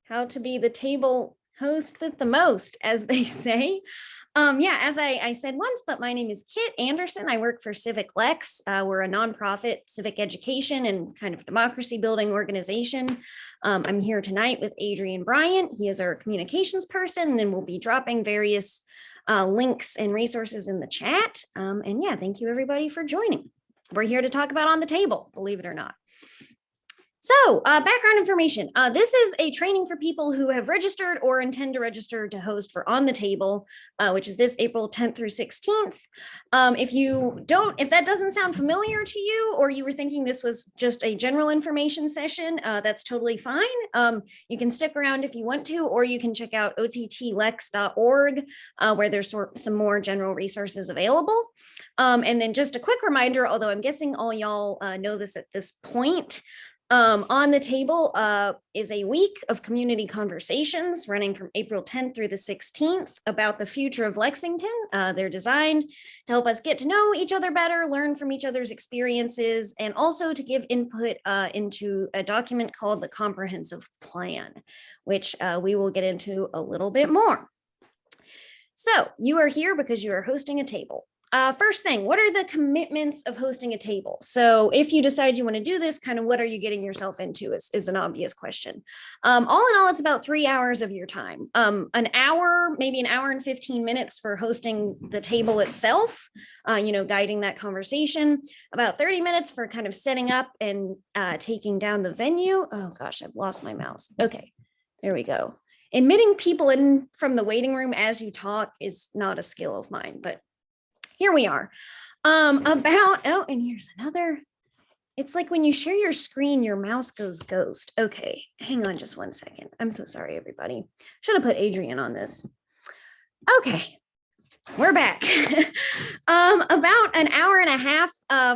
how to be the table host with the most, as they say. Yeah, as I said once, but my name is Kit Anderson. I work for Civic Lex. We're a nonprofit civic education and kind of democracy building organization. I'm here tonight with Adrian Bryant. He is our communications person, and we'll be dropping various links and resources in the chat. And yeah, thank you everybody for joining. We're here to talk about On the Table, believe it or not. So background information. This is a training for people who have registered or intend to register to host for On the Table, which is this April 10th through 16th. If that doesn't sound familiar to you, or you were thinking this was just a general information session, that's totally fine. You can stick around if you want to, or you can check out ottlex.org, where there's some more general resources available. And then just a quick reminder, although I'm guessing all y'all know this at this point, On the Table is a week of community conversations running from April 10th through the 16th about the future of Lexington. They're designed to help us get to know each other better, learn from each other's experiences, and also to give input into a document called the Comprehensive Plan, which we will get into a little bit more. So you are here because you are hosting a table. First thing, what are the commitments of hosting a table? So if you decide you want to do this, kind of what are you getting yourself into is an obvious question. All in all, it's about 3 hours of your time. An hour, maybe an hour and 15 minutes for hosting the table itself, guiding that conversation. About 30 minutes for kind of setting up and taking down the venue. Oh gosh, I've lost my mouse. Okay, there we go. Admitting people in from the waiting room as you talk is not a skill of mine, but here we are. And here's another. It's like when you share your screen, your mouse goes ghost. Okay, hang on just one second. I'm so sorry, everybody. Should have put Adrian on this. Okay, we're back. About an hour and a half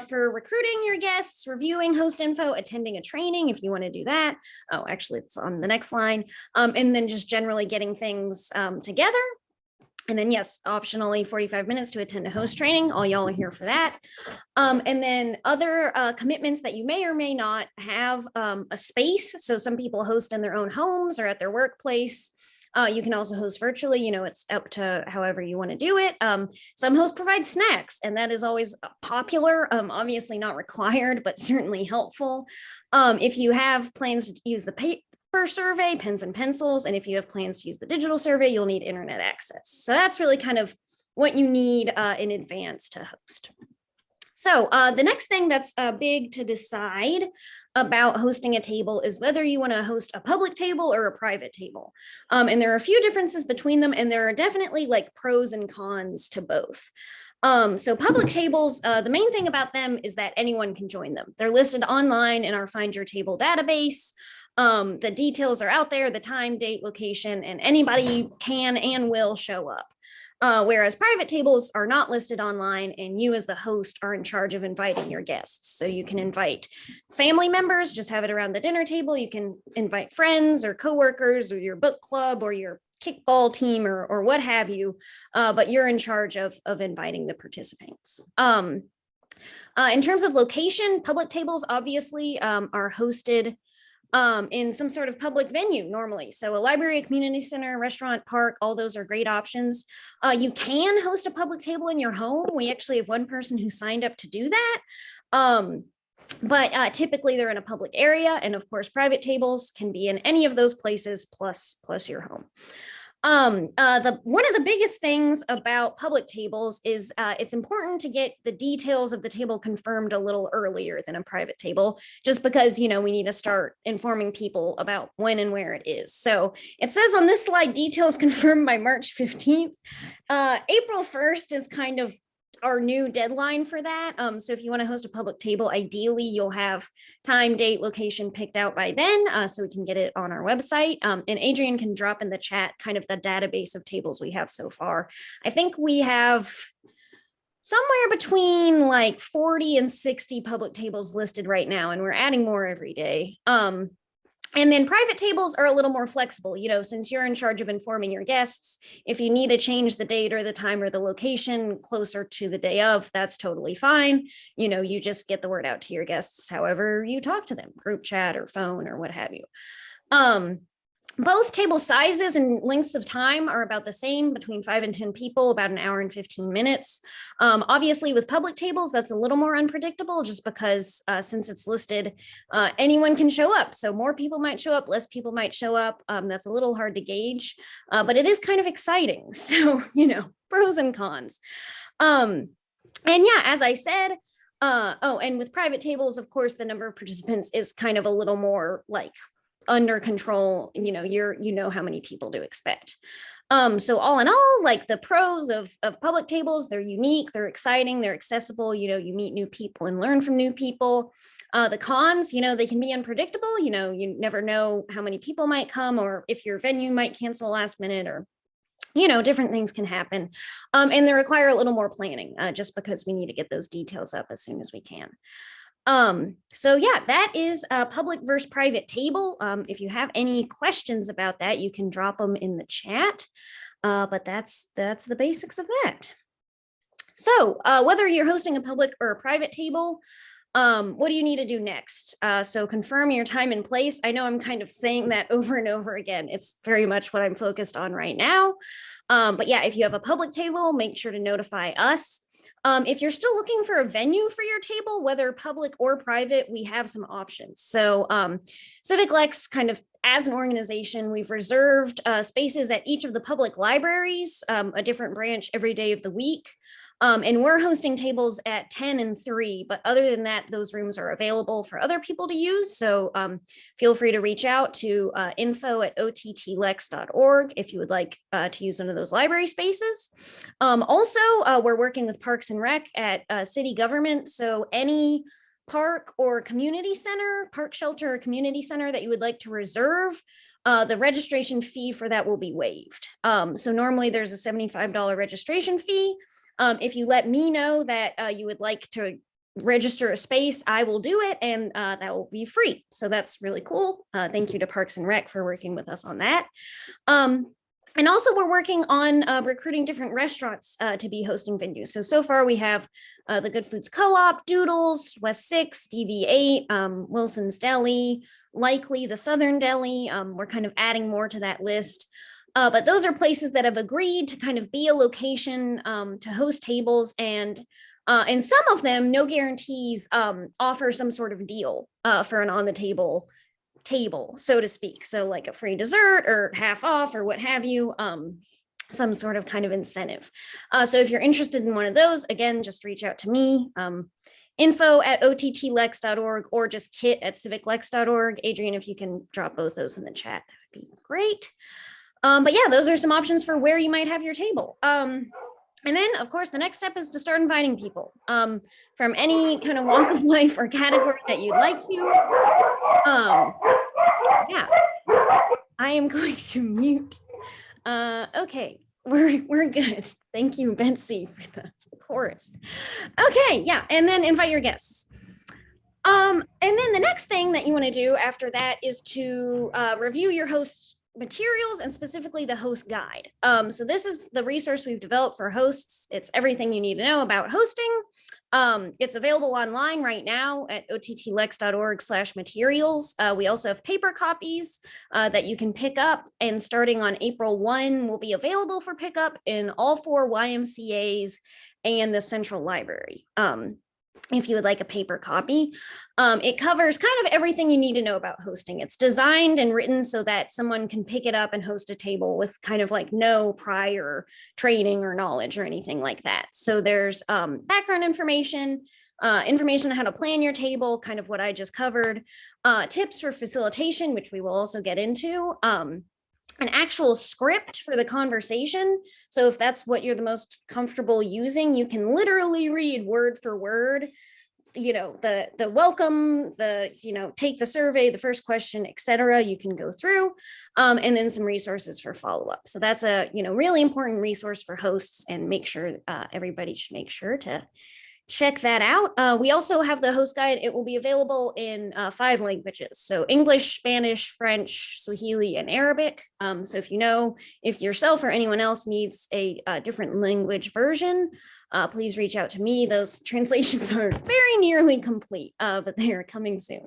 for recruiting your guests, reviewing host info, attending a training if you want to do that. Oh, actually, it's on the next line. And then just generally getting things together. And then, yes, optionally 45 minutes to attend a host training. All y'all are here for that. And then other commitments that you may or may not have a space. So some people host in their own homes or at their workplace. You can also host virtually, it's up to however you want to do it. Some hosts provide snacks, and that is always popular, obviously not required, but certainly helpful. If you have plans to use the paper survey, pens and pencils, and if you have plans to use the digital survey, you'll need internet access. So that's really kind of what you need in advance to host. So the next thing that's big to decide about hosting a table is whether you want to host a public table or a private table. And there are a few differences between them, and there are definitely like pros and cons to both. So public tables, the main thing about them is that anyone can join them. They're listed online in our Find Your Table database. The details are out there, the time, date, location, and anybody can and will show up. Whereas private tables are not listed online, and you as the host are in charge of inviting your guests. So you can invite family members, just have it around the dinner table. You can invite friends or coworkers or your book club or your kickball team or what have you, but you're in charge of inviting the participants. In terms of location, public tables obviously are hosted in some sort of public venue normally. So a library, a community center, restaurant, park, all those are great options. You can host a public table in your home. We actually have one person who signed up to do that. But typically they're in a public area. And of course, private tables can be in any of those places plus your home. One of the biggest things about public tables is it's important to get the details of the table confirmed a little earlier than a private table, just because, we need to start informing people about when and where it is. So it says on this slide, details confirmed by March 15th. April 1st is kind of our new deadline for that. So if you want to host a public table, ideally you'll have time, date, location picked out by then, so we can get it on our website. And Adrian can drop in the chat kind of the database of tables we have so far. I think we have somewhere between like 40 and 60 public tables listed right now, and we're adding more every day. And then private tables are a little more flexible, since you're in charge of informing your guests. If you need to change the date or the time or the location closer to the day of, that's totally fine. You just get the word out to your guests however you talk to them, group chat or phone or what have you. Both table sizes and lengths of time are about the same, between 5 and 10 people, about an hour and 15 minutes. Obviously, with public tables, that's a little more unpredictable just because since it's listed, anyone can show up. So more people might show up, less people might show up. That's a little hard to gauge, but it is kind of exciting. So, pros and cons. And yeah, as I said, and with private tables, of course, the number of participants is kind of a little more like under control. You know how many people to expect. So all in all, like the pros of public tables, they're unique, they're exciting, they're accessible. You meet new people and learn from new people. The cons, they can be unpredictable. You never know how many people might come, or if your venue might cancel last minute, or different things can happen. And they require a little more planning, just because we need to get those details up as soon as we can. So yeah, that is a public versus private table. If you have any questions about that, you can drop them in the chat. But that's the basics of that. So whether you're hosting a public or a private table, what do you need to do next? So confirm your time and place. I know I'm kind of saying that over and over again. It's very much what I'm focused on right now. But yeah, if you have a public table, make sure to notify us. If you're still looking for a venue for your table, whether public or private, we have some options. So Civic Lex, kind of as an organization, we've reserved spaces at each of the public libraries, a different branch every day of the week. And we're hosting tables at 10 and 3, but other than that, those rooms are available for other people to use. So feel free to reach out to info@ottlex.org if you would like to use one of those library spaces. Also, we're working with Parks and Rec at city government. So any park or community center, park shelter or community center that you would like to reserve, the registration fee for that will be waived. So normally there's a $75 registration fee. If you let me know that you would like to register a space, I will do it, and that will be free. So that's really cool. Thank you to Parks and Rec for working with us on that. And also we're working on recruiting different restaurants to be hosting venues. So far we have the Good Foods Co-op, Doodles, West 6, DV8, Wilson's Deli, likely the Southern Deli. We're kind of adding more to that list. But those are places that have agreed to kind of be a location to host tables, and some of them, no guarantees, offer some sort of deal for an on-the-table table, so to speak. So like a free dessert or half off or what have you, some sort of kind of incentive. So if you're interested in one of those, again, just reach out to me. info@ottlex.org or just kit@civiclex.org. Adrian, if you can drop both those in the chat, that would be great. But yeah, those are some options for where you might have your table. And then, of course, the next step is to start inviting people from any kind of walk of life or category that you'd like to. Yeah, I am going to mute. Okay, we're good. Thank you, Betsy, for the chorus. Okay, yeah, and then invite your guests. And then the next thing that you want to do after that is to review your host's materials, and specifically the host guide. So this is the resource we've developed for hosts. It's everything you need to know about hosting. It's available online right now at ottlex.org/materials. We also have paper copies that you can pick up, and starting on April 1 will be available for pickup in all 4 YMCAs and the Central Library. If you would like a paper copy. It covers kind of everything you need to know about hosting. It's designed and written so that someone can pick it up and host a table with kind of like no prior training or knowledge or anything like that. So there's background information, information on how to plan your table, kind of what I just covered, tips for facilitation, which we will also get into, an actual script for the conversation. So if that's what you're the most comfortable using, you can literally read word for word, the welcome, take the survey, the first question, etc. You can go through, and then some resources for follow-up. So that's a, really important resource for hosts, and make sure everybody should make sure to check that out. We also have the host guide. It will be available in 5 languages. So English, Spanish, French, Swahili, and Arabic. So if yourself or anyone else needs a different language version, please reach out to me. Those translations are very nearly complete, but they are coming soon.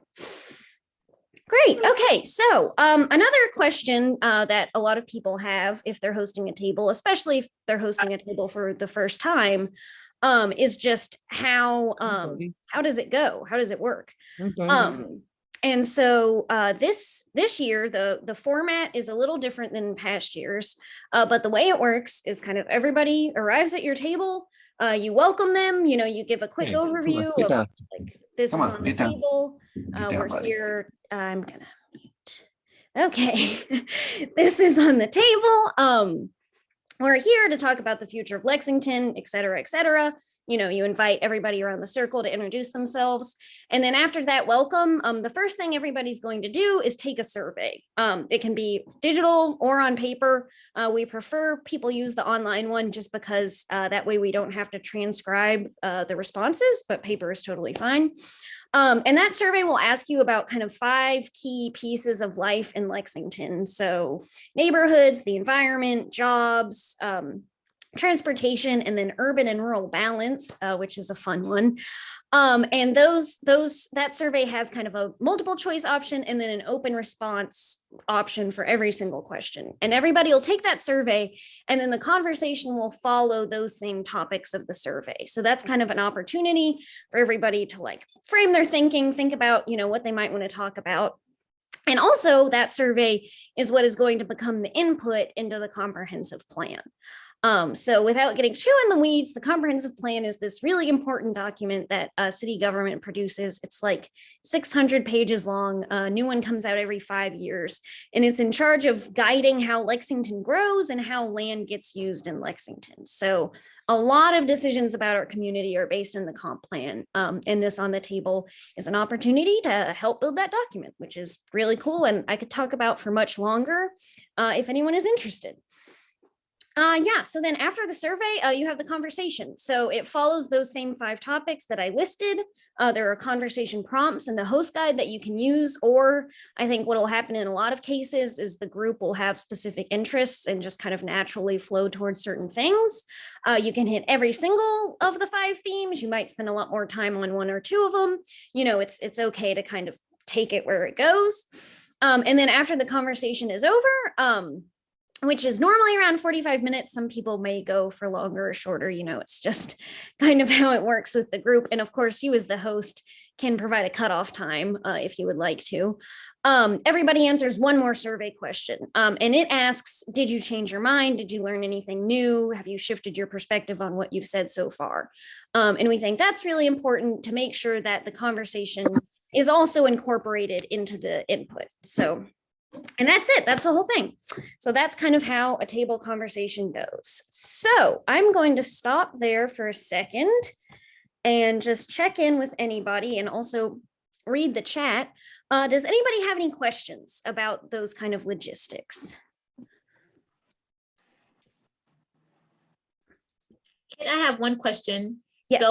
Great. Okay. So another question that a lot of people have if they're hosting a table, especially if they're hosting a table for the first time, is just how does it go? How does it work? Um, and so this year the format is a little different than past years, but the way it works is kind of everybody arrives at your table. You welcome them. You give a quick overview of like this is on the table. We're here. I'm gonna mute. Okay, this is on the table. We're here to talk about the future of Lexington, et cetera, et cetera. You invite everybody around the circle to introduce themselves. And then after that welcome, the first thing everybody's going to do is take a survey. It can be digital or on paper. We prefer people use the online one just because that way we don't have to transcribe the responses, but paper is totally fine. And that survey will ask you about kind of 5 key pieces of life in Lexington. So neighborhoods, the environment, jobs, transportation, and then urban and rural balance, which is a fun one. And that survey has kind of a multiple choice option and then an open response option for every single question. And everybody will take that survey and then the conversation will follow those same topics of the survey. So that's kind of an opportunity for everybody to like frame their thinking, think about, what they might want to talk about. And also that survey is what is going to become the input into the comprehensive plan. So without getting too in the weeds, the comprehensive plan is this really important document that city government produces. It's like 600 pages long. A new one comes out every 5 years, and it's in charge of guiding how Lexington grows and how land gets used in Lexington. So a lot of decisions about our community are based in the comp plan. And this on the table is an opportunity to help build that document, which is really cool. And I could talk about for much longer if anyone is interested. So then after the survey, you have the conversation. So it follows those same 5 topics that I listed. There are conversation prompts in the host guide that you can use, or I think what will happen in a lot of cases is the group will have specific interests and just kind of naturally flow towards certain things. You can hit every single of the 5 themes. You might spend a lot more time on 1 or 2 of them. It's okay to kind of take it where it goes. And then after the conversation is over, which is normally around 45 minutes. Some people may go for longer or shorter. It's just kind of how it works with the group. And of course, you as the host can provide a cutoff time if you would like to. Everybody answers 1 more survey question. And it asks, did you change your mind? Did you learn anything new? Have you shifted your perspective on what you've said so far? And we think that's really important to make sure that the conversation is also incorporated into the input. And that's it. That's the whole thing. So that's kind of how a table conversation goes. So I'm going to stop there for a second and just check in with anybody and also read the chat. Does anybody have any questions about those kind of logistics? I have one question. Yes.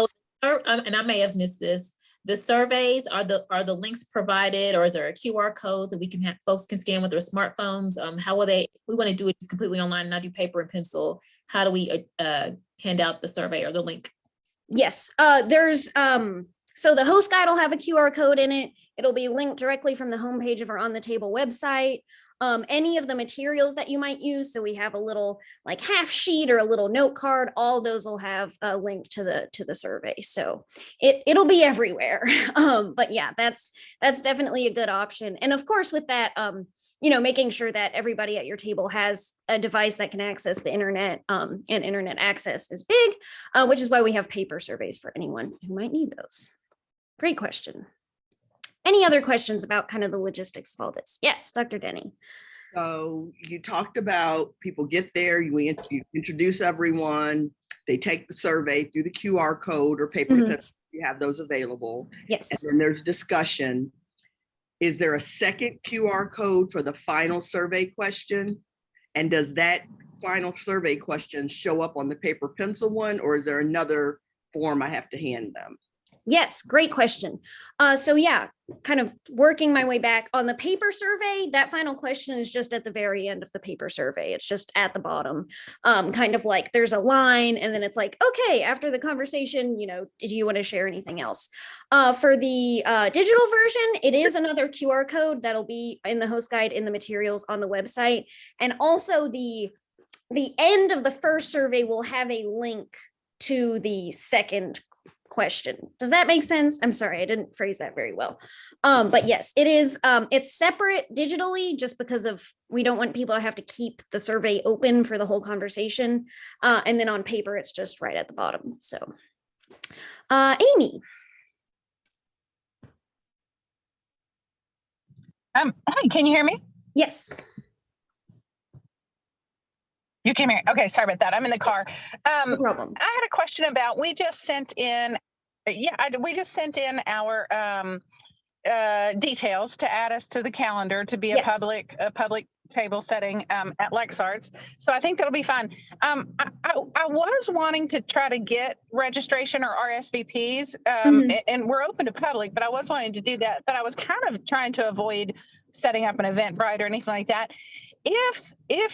So, and I may have missed this. The surveys, are the links provided, or is there a QR code that we can have folks can scan with their smartphones? How will they, we want to do it completely online and not do paper and pencil. How do we hand out the survey or the link? Yes, so the host guide will have a QR code in it. It'll be linked directly from the homepage of our On the Table website. Any of the materials that you might use. So we have a little like half sheet or a little note card. All those will have a link to the survey. So it'll be everywhere. But yeah, that's definitely a good option. And of course, with that, making sure that everybody at your table has a device that can access the internet, and internet access is big, which is why we have paper surveys for anyone who might need those. Great question. Any other questions about kind of the logistics of all this? Yes, Dr. Denny. So you talked about people get there, you introduce everyone, they take the survey through the QR code or paper, you have those available. Yes. And then there's discussion. Is there a second QR code for the final survey question? And does that final survey question show up on the paper pencil one, or is there another form I have to hand them? Yes, great question. So yeah, kind of working my way back on the paper survey, that final question is just at the very end of the paper survey. It's just at the bottom, kind of like there's a line and then it's like, okay, after the conversation, do you want to share anything else? For the digital version, it is another QR code that'll be in the host guide in the materials on the website. And also the end of the first survey will have a link to the second question. Does that make sense? I'm sorry, I didn't phrase that very well. But yes, it is. It's separate digitally just because we don't want people to have to keep the survey open for the whole conversation. And then on paper, it's just right at the bottom. So, Amy. Hi, can you hear me? Yes. You can hear me. Okay, sorry about that. I'm in the car. No problem. I had a question about, we just sent in our details to add us to the calendar to be a Yes. public table setting at LexArts. So I think that'll be fun. I was wanting to try to get registration or RSVPs, and we're open to public, but I was wanting to do that. But I was kind of trying to avoid setting up an Eventbrite or anything like that.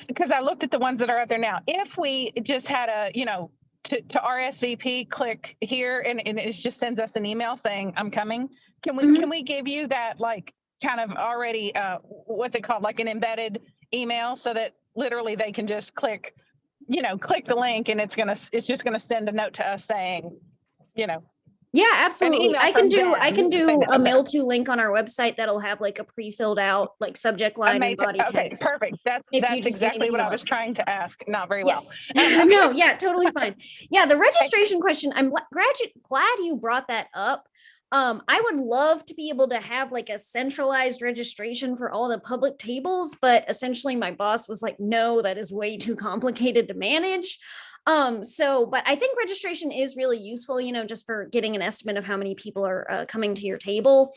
Because I looked at the ones that are out there now, if we just had to RSVP, click here, and it just sends us an email saying I'm coming. Can we give you that, like, kind of already what's it called, like an embedded email, so that literally they can just click the link and it's just gonna send a note to us saying, Yeah, absolutely. email I can from do them. a mail to link on our website that'll have like a pre-filled out like subject line and body Okay, text. perfect. That's exactly what I was trying to ask. Not very well. Yes. No, yeah, totally fine. Yeah, the registration question, I'm glad you brought that up. I would love to be able to have like a centralized registration for all the public tables, but essentially my boss was like, no, that is way too complicated to manage. But I think registration is really useful, just for getting an estimate of how many people are coming to your table.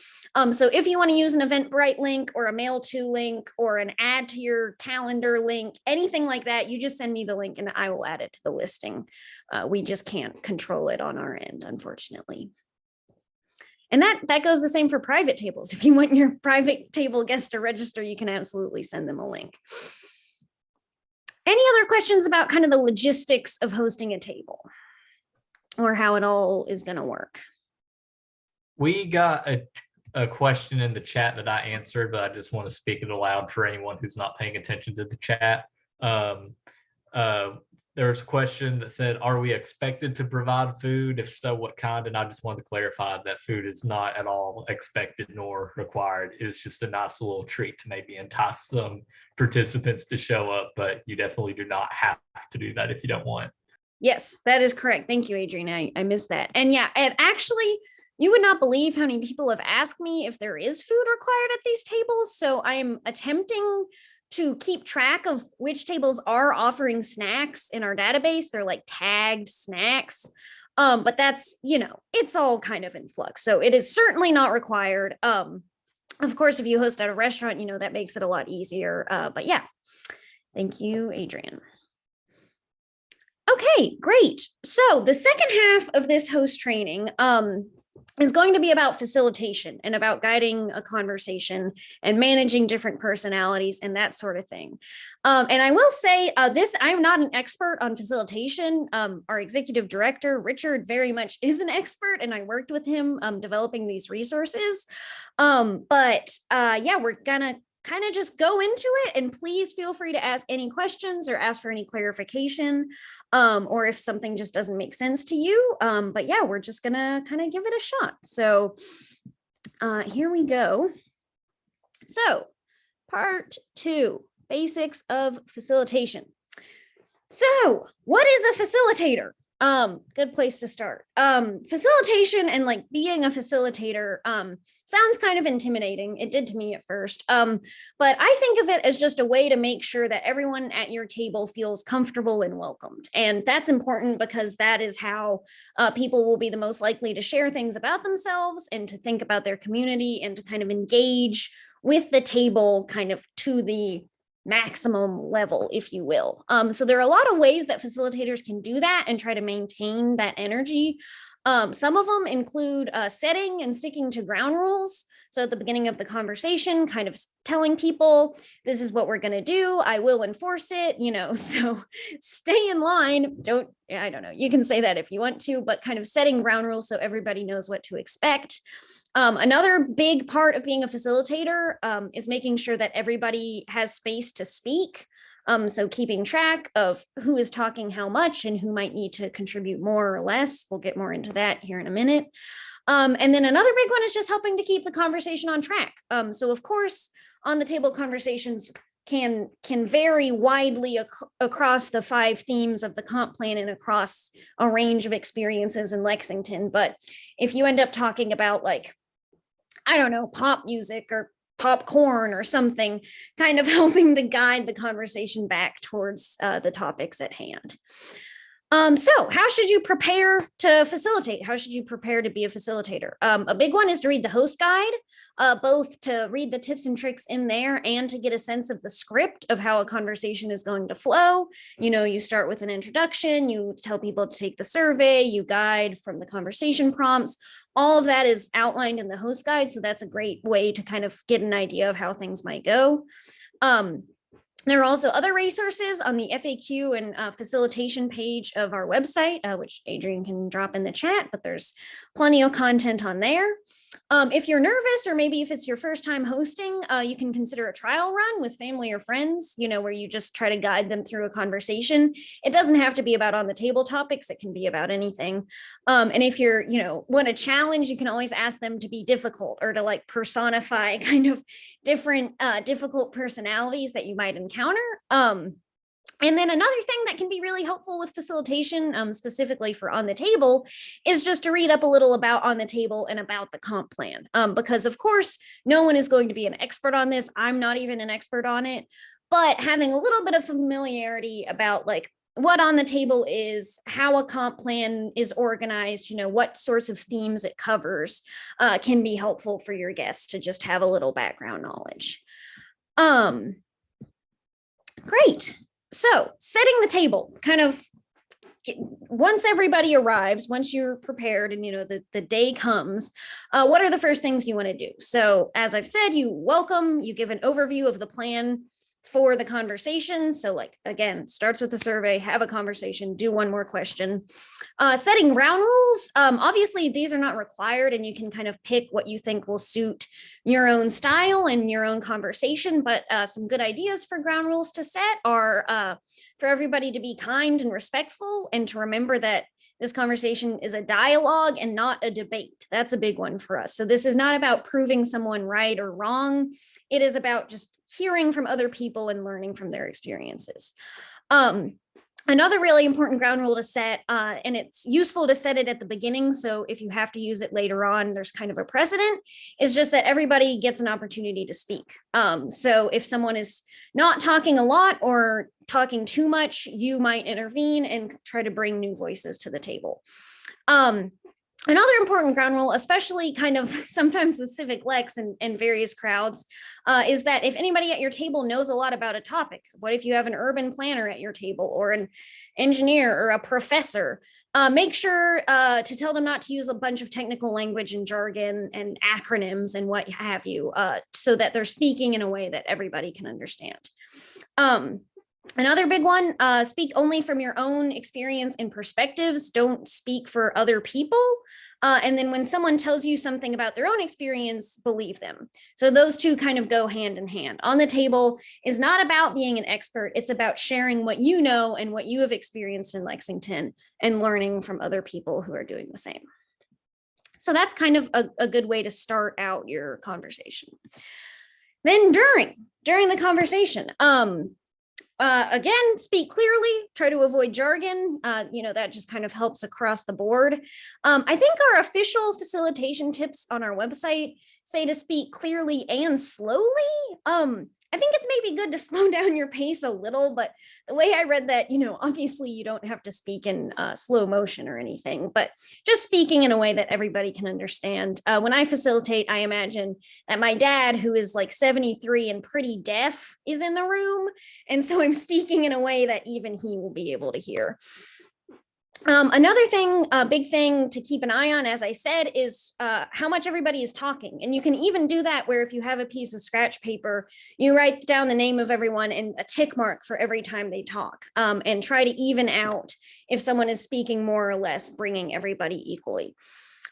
So if you want to use an Eventbrite link or a mail to link or an add to your calendar link, anything like that, you just send me the link and I will add it to the listing. We just can't control it on our end, unfortunately. And that goes the same for private tables. If you want your private table guests to register, you can absolutely send them a link. Any other questions about kind of the logistics of hosting a table or how it all is going to work? We got a question in the chat that I answered, but I just want to speak it aloud for anyone who's not paying attention to the chat. There's a question that said, are we expected to provide food? If so, what kind? And I just wanted to clarify that food is not at all expected nor required. It's just a nice little treat to maybe entice some participants to show up, but you definitely do not have to do that if you don't want. Yes, that is correct. Thank you, Adrienne. I missed that. And yeah, and actually, you would not believe how many people have asked me if there is food required at these tables. So I'm attempting to keep track of which tables are offering snacks in our database. They're like tagged snacks. But that's, it's all kind of in flux. So it is certainly not required. Of course, if you host at a restaurant, that makes it a lot easier. But yeah, thank you, Adrienne. Okay, great. So the second half of this host training is going to be about facilitation and about guiding a conversation and managing different personalities and that sort of thing. And I will say I'm not an expert on facilitation. Our executive director, Richard, very much is an expert, and I worked with him developing these resources. Yeah, we're gonna kind of just go into it, and please feel free to ask any questions or ask for any clarification, or if something just doesn't make sense to you. But yeah, we're just gonna kind of give it a shot. So here we go. So part 2, basics of facilitation. So what is a facilitator? Good place to start. Facilitation and like being a facilitator sounds kind of intimidating. It did to me at first. But I think of it as just a way to make sure that everyone at your table feels comfortable and welcomed. And that's important because that is how people will be the most likely to share things about themselves and to think about their community and to kind of engage with the table kind of to the maximum level, if you will. So there are a lot of ways that facilitators can do that and try to maintain that energy. Some of them include setting and sticking to ground rules. So at the beginning of the conversation, kind of telling people, this is what we're going to do. I will enforce it, so stay in line. I don't know. You can say that if you want to, but kind of setting ground rules so everybody knows what to expect. Another big part of being a facilitator is making sure that everybody has space to speak. So keeping track of who is talking how much and who might need to contribute more or less. We'll get more into that here in a minute. And then another big one is just helping to keep the conversation on track. So of course, on the table conversations can vary widely across the 5 themes of the comp plan and across a range of experiences in Lexington. But if you end up talking about I don't know, pop music or popcorn or something, kind of helping to guide the conversation back towards the topics at hand. So how should you prepare to facilitate? How should you prepare to be a facilitator? A big one is to read the host guide, both to read the tips and tricks in there and to get a sense of the script of how a conversation is going to flow. You start with an introduction, you tell people to take the survey, you guide from the conversation prompts. All of that is outlined in the host guide. So that's a great way to kind of get an idea of how things might go. There are also other resources on the FAQ and facilitation page of our website, which Adrian can drop in the chat, but there's plenty of content on there. If you're nervous, or maybe if it's your first time hosting, you can consider a trial run with family or friends, where you just try to guide them through a conversation. It doesn't have to be about on the table topics. It can be about anything. And if you're, want a challenge, you can always ask them to be difficult or to personify kind of different difficult personalities that you might encounter. And then another thing that can be really helpful with facilitation, specifically for on the table, is just to read up a little about on the table and about the comp plan. Because of course, no one is going to be an expert on this. I'm not even an expert on it, but having a little bit of familiarity about what on the table is, how a comp plan is organized, what sorts of themes it covers, can be helpful for your guests to just have a little background knowledge. Great. So setting the table, kind of once everybody arrives, once you're prepared and the day comes, what are the first things you want to do? So as I've said, you welcome, you give an overview of the plan for the conversation. So again, starts with the survey, have a conversation, do one more question. Setting ground rules. Obviously, these are not required and you can kind of pick what you think will suit your own style and your own conversation. But some good ideas for ground rules to set are for everybody to be kind and respectful and to remember that this conversation is a dialogue and not a debate. That's a big one for us. So this is not about proving someone right or wrong. It is about just hearing from other people and learning from their experiences. Another really important ground rule to set, and it's useful to set it at the beginning, so if you have to use it later on, there's kind of a precedent, is just that everybody gets an opportunity to speak. So if someone is not talking a lot or talking too much, you might intervene and try to bring new voices to the table. Another important ground rule, especially kind of sometimes the civic lex and various crowds, is that if anybody at your table knows a lot about a topic, what if you have an urban planner at your table or an engineer or a professor, make sure to tell them not to use a bunch of technical language and jargon and acronyms and what have you, so that they're speaking in a way that everybody can understand. Another big one, speak only from your own experience and perspectives. Don't speak for other people. And then when someone tells you something about their own experience, believe them. So those two kind of go hand in hand. On the table is not about being an expert. It's about sharing what you know and what you have experienced in Lexington and learning from other people who are doing the same. So that's kind of a good way to start out your conversation. Then during the conversation, again, speak clearly, try to avoid jargon. That just kind of helps across the board. I think our official facilitation tips on our website say to speak clearly and slowly. I think it's maybe good to slow down your pace a little, but the way I read that, obviously you don't have to speak in slow motion or anything, but just speaking in a way that everybody can understand. When I facilitate, I imagine that my dad, who is 73 and pretty deaf, is in the room. And so I'm speaking in a way that even he will be able to hear. Another thing, a big thing to keep an eye on, as I said, is how much everybody is talking. And you can even do that where if you have a piece of scratch paper, you write down the name of everyone and a tick mark for every time they talk, and try to even out if someone is speaking more or less, bringing everybody equally.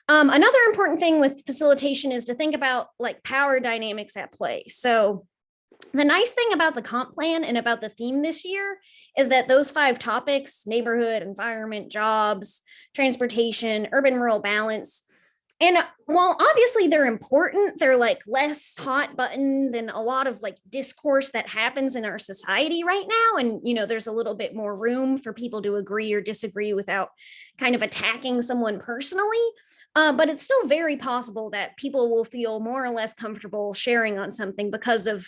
Another important thing with facilitation is to think about like power dynamics at play. So the nice thing about the comp plan and about the theme this year is that those 5 topics, neighborhood, environment, jobs, transportation, urban rural balance, and while obviously they're important, they're like less hot button than a lot of like discourse that happens in our society right now. And, there's a little bit more room for people to agree or disagree without kind of attacking someone personally. But it's still very possible that people will feel more or less comfortable sharing on something because of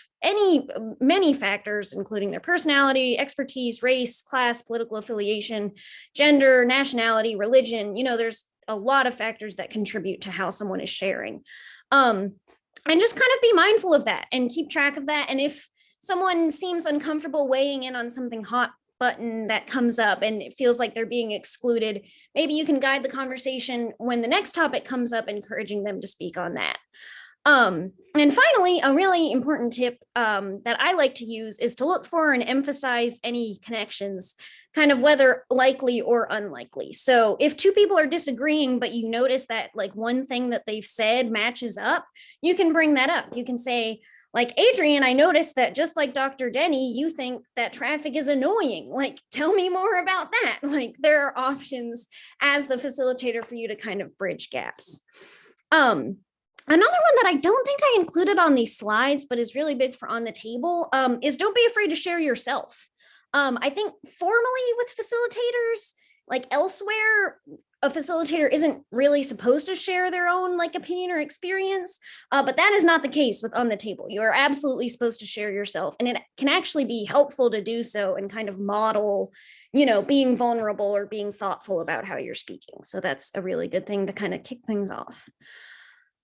many factors, including their personality, expertise, race, class, political affiliation, gender, nationality, religion. There's a lot of factors that contribute to how someone is sharing. And just kind of be mindful of that and keep track of that. And if someone seems uncomfortable weighing in on something hot button that comes up and it feels like they're being excluded, maybe you can guide the conversation when the next topic comes up, encouraging them to speak on that. And finally, a really important tip that I like to use is to look for and emphasize any connections, kind of whether likely or unlikely. So if 2 people are disagreeing, but you notice that like one thing that they've said matches up, you can bring that up. You can say, like, Adrian, I noticed that just like Dr. Denny, you think that traffic is annoying. Like, tell me more about that. Like, there are options as the facilitator for you to kind of bridge gaps. Another one that I don't think I included on these slides, but is really big for on the table, is don't be afraid to share yourself. I think formally with facilitators, like elsewhere, a facilitator isn't really supposed to share their own like opinion or experience, but that is not the case with on the table. You are absolutely supposed to share yourself, and it can actually be helpful to do so and kind of model, being vulnerable or being thoughtful about how you're speaking. So that's a really good thing to kind of kick things off.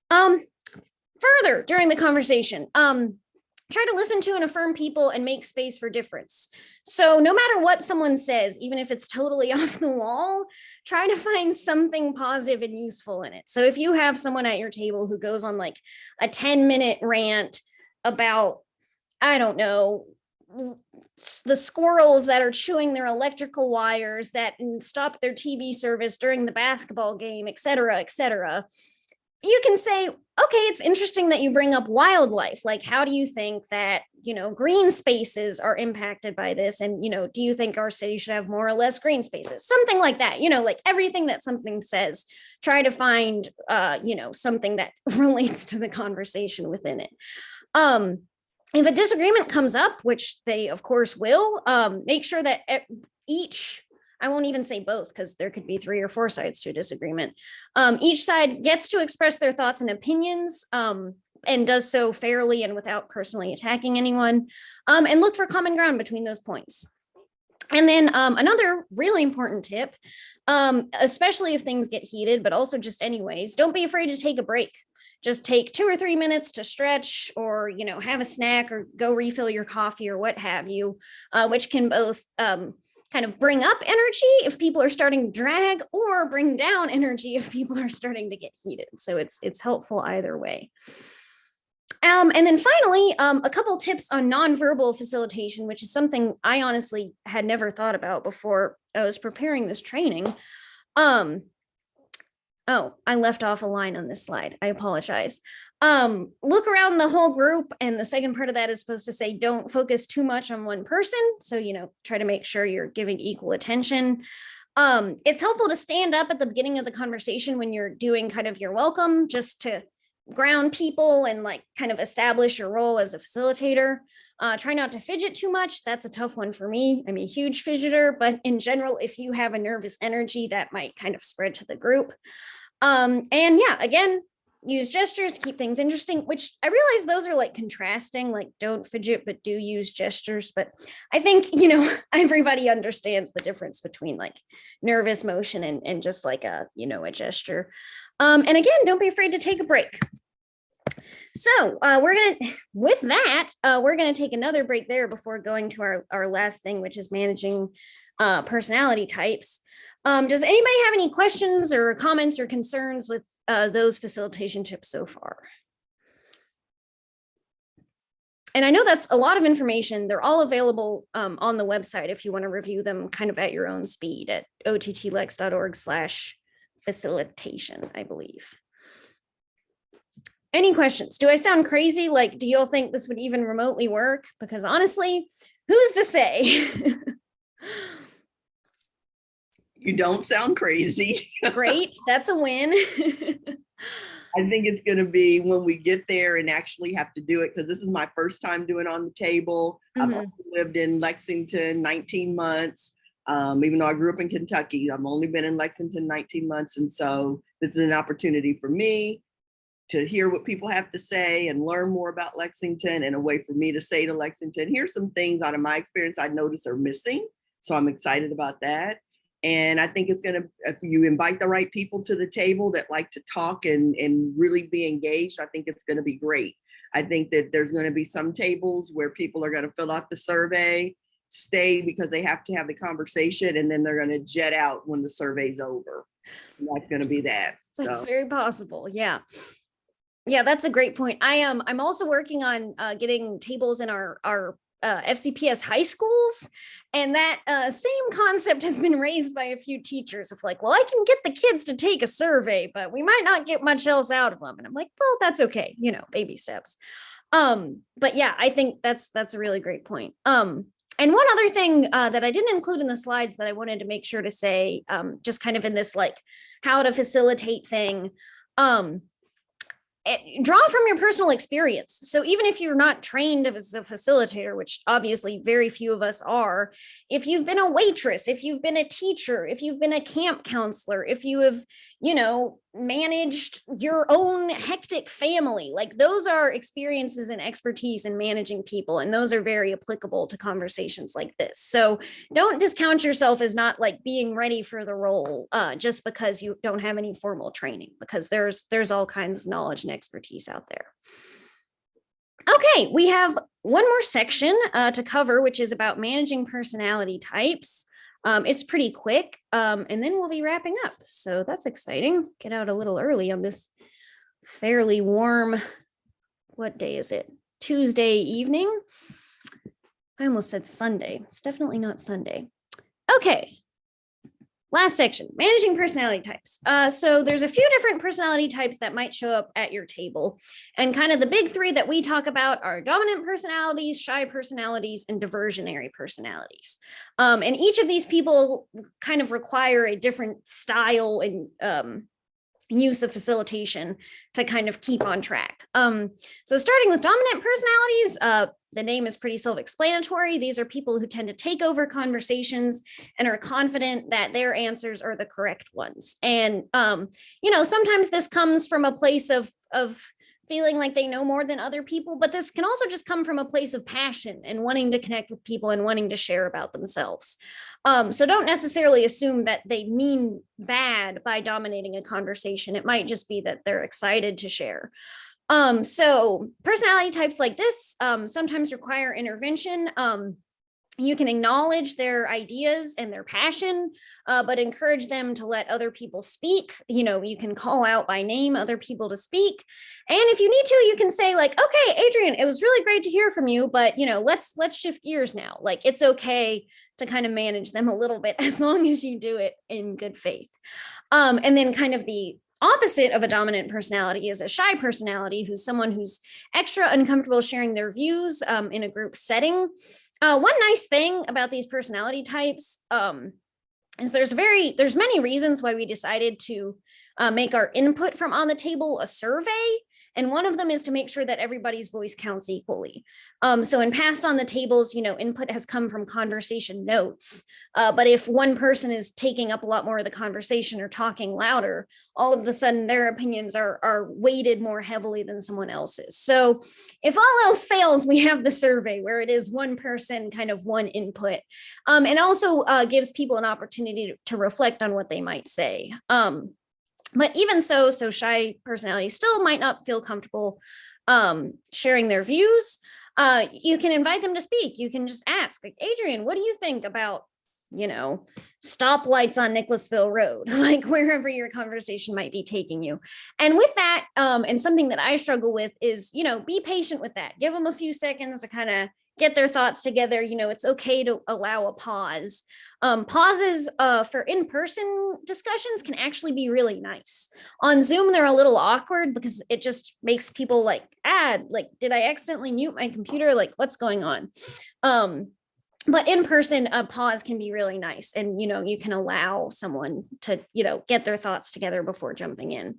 Further during the conversation, try to listen to and affirm people and make space for difference. So no matter what someone says, even if it's totally off the wall, try to find something positive and useful in it. So if you have someone at your table who goes on like a 10-minute rant about, I don't know, the squirrels that are chewing their electrical wires that stopped their TV service during the basketball game, et cetera, you can say, okay, it's interesting that you bring up wildlife. Like, how do you think that, green spaces are impacted by this? And, do you think our city should have more or less green spaces? Something like that, like everything that something says, try to find, something that relates to the conversation within it. If a disagreement comes up, which they of course will, make sure that I won't even say both because there could be 3 or 4 sides to a disagreement. Each side gets to express their thoughts and opinions, and does so fairly and without personally attacking anyone, and look for common ground between those points. And then another really important tip, especially if things get heated, but also just anyways, don't be afraid to take a break. Just take 2 or 3 minutes to stretch or, have a snack or go refill your coffee or what have you, which can both kind of bring up energy if people are starting to drag or bring down energy if people are starting to get heated. So it's helpful either way. And then finally, a couple tips on nonverbal facilitation, which is something I honestly had never thought about before I was preparing this training. Oh, I left off a line on this slide. I apologize. Look around the whole group, and the second part of that is supposed to say don't focus too much on one person. So, try to make sure you're giving equal attention. It's helpful to stand up at the beginning of the conversation when you're doing kind of your welcome, just to ground people and like kind of establish your role as a facilitator. Try not to fidget too much. That's a tough one for me. I'm a huge fidgeter, but in general, if you have a nervous energy, that might kind of spread to the group. And yeah, again, use gestures to keep things interesting, which I realize those are like contrasting, like don't fidget, but do use gestures. But I think, everybody understands the difference between like nervous motion and just like a gesture. And again, don't be afraid to take a break. So with that, we're gonna take another break there before going to our last thing, which is managing personality types. Does anybody have any questions or comments or concerns with those facilitation tips so far? And I know that's a lot of information. They're all available on the website if you want to review them kind of at your own speed at ottlex.org/facilitation, I believe. Any questions? Do I sound crazy? Like, do y'all think this would even remotely work? Because honestly, who's to say? You don't sound crazy. Great, that's a win. I think it's going to be when we get there and actually have to do it, because this is my first time doing on the table. I've Mhm. also lived in Lexington 19 months. Even though I grew up in Kentucky, I've only been in Lexington 19 months. And so this is an opportunity for me to hear what people have to say and learn more about Lexington, and a way for me to say to Lexington, here's some things out of my experience I notice are missing. So I'm excited about that. And I think it's going to, if you invite the right people to the table that like to talk and really be engaged, I think it's going to be great. I think that there's going to be some tables where people are going to fill out the survey, stay because they have to have the conversation, and then they're going to jet out when the survey's over. And that's going to be that. That's So very possible. Yeah. Yeah, that's a great point. I'm also working on getting tables in our FCPS high schools, and that same concept has been raised by a few teachers of like, well, I can get the kids to take a survey, but we might not get much else out of them. And I'm like, well, that's okay, you know, baby steps. But yeah, I think that's a really great point. And one other thing that I didn't include in the slides that I wanted to make sure to say, just kind of in this like how to facilitate thing. Draw from your personal experience. So even if you're not trained as a facilitator, which obviously very few of us are, if you've been a waitress, if you've been a teacher, if you've been a camp counselor, if you have, you know, managed your own hectic family, like those are experiences and expertise in managing people. And those are very applicable to conversations like this. So don't discount yourself as not like being ready for the role just because you don't have any formal training, because there's all kinds of knowledge and expertise out there. Okay, we have one more section to cover, which is about managing personality types. It's pretty quick, and then we'll be wrapping up. So that's exciting. Get out a little early on this fairly warm, what day is it? Tuesday evening. I almost said Sunday. It's definitely not Sunday. Okay. Last section, managing personality types. So there's a few different personality types that might show up at your table. And kind of the big three that we talk about are dominant personalities, shy personalities, and diversionary personalities. And each of these people kind of require a different style and use of facilitation to kind of keep on track. So starting with dominant personalities, the name is pretty self-explanatory. These are people who tend to take over conversations and are confident that their answers are the correct ones. And, you know, sometimes this comes from a place of feeling like they know more than other people, but this can also just come from a place of passion and wanting to connect with people and wanting to share about themselves. So don't necessarily assume that they mean bad by dominating a conversation. It might just be that they're excited to share. So personality types like this sometimes require intervention. You can acknowledge their ideas and their passion, but encourage them to let other people speak. You know, you can call out by name other people to speak. And if you need to, you can say like, okay, Adrian, it was really great to hear from you, but you know, let's shift gears now. Like it's okay to kind of manage them a little bit as long as you do it in good faith. And then kind of the opposite of a dominant personality is a shy personality, who's someone who's extra uncomfortable sharing their views in a group setting. One nice thing about these personality types is there's many reasons why we decided to make our input from on the table a survey. And one of them is to make sure that everybody's voice counts equally. So in past on the tables, you know, input has come from conversation notes. But if one person is taking up a lot more of the conversation or talking louder, all of a sudden their opinions are weighted more heavily than someone else's. So if all else fails, we have the survey where it is one person, kind of one input, and also gives people an opportunity to reflect on what they might say. But even so shy personalities still might not feel comfortable sharing their views. You can invite them to speak. You can just ask, like, Adrian, what do you think about stoplights on Nicholasville Road, like wherever your conversation might be taking you. And with that, and something that I struggle with is, be patient with that. Give them a few seconds to kind of get their thoughts together. It's okay to allow a pause. Pauses for in-person discussions can actually be really nice. On Zoom, they're a little awkward because it just makes people did I accidentally mute my computer? Like, what's going on? But in person, a pause can be really nice. And, you can allow someone to, get their thoughts together before jumping in.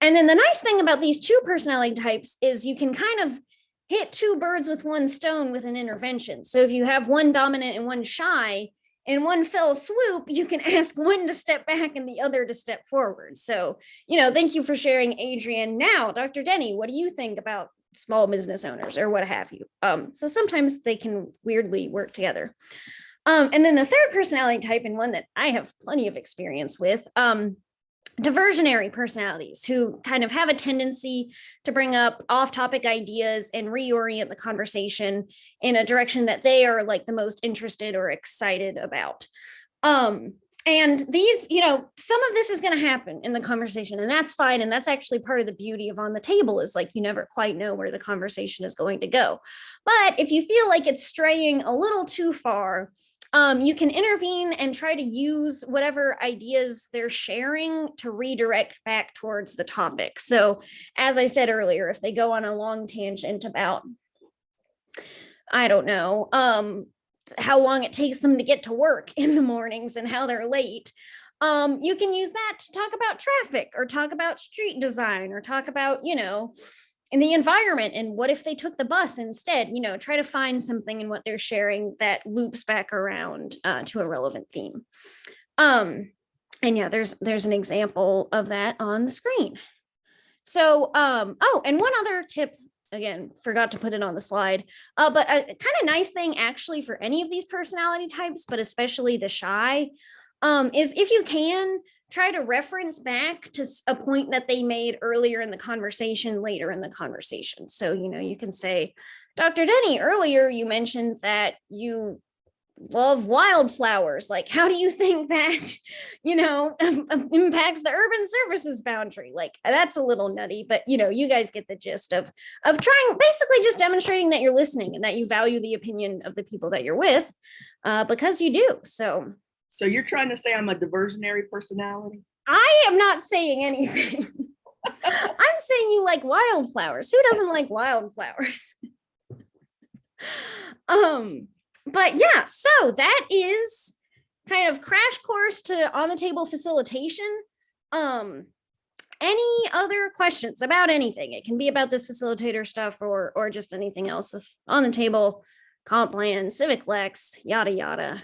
And then the nice thing about these two personality types is you can kind of hit two birds with one stone with an intervention. So if you have one dominant and one shy, in one fell swoop, you can ask one to step back and the other to step forward. So, thank you for sharing, Adrian. Now, Dr. Denny, what do you think about small business owners or what have you? So sometimes they can weirdly work together. And then the third personality type, and one that I have plenty of experience with, diversionary personalities who kind of have a tendency to bring up off-topic ideas and reorient the conversation in a direction that they are the most interested or excited about. And these, some of this is going to happen in the conversation, and that's fine. And that's actually part of the beauty of On the Table is you never quite know where the conversation is going to go. But if you feel like it's straying a little too far, you can intervene and try to use whatever ideas they're sharing to redirect back towards the topic. So as I said earlier, if they go on a long tangent about, I don't know, how long it takes them to get to work in the mornings and how they're late, you can use that to talk about traffic or talk about street design or talk about, in the environment and what if they took the bus instead. Try to find something in what they're sharing that loops back around to a relevant theme. And yeah, there's an example of that on the screen. So and one other tip, again, forgot to put it on the slide, but a kind of nice thing actually for any of these personality types, but especially the shy, is if you can try to reference back to a point that they made earlier in the conversation, later in the conversation. So, you can say, Dr. Denny, earlier you mentioned that you love wildflowers. How do you think that, impacts the urban services boundary? That's a little nutty, but you guys get the gist of trying, basically just demonstrating that you're listening and that you value the opinion of the people that you're with, because you do. So you're trying to say I'm a diversionary personality? I am not saying anything. I'm saying you like wildflowers. Who doesn't like wildflowers? But yeah, so that is kind of crash course to On the Table facilitation. Any other questions about anything? It can be about this facilitator stuff or just anything else with On the Table, comp plan, civic lex, yada, yada.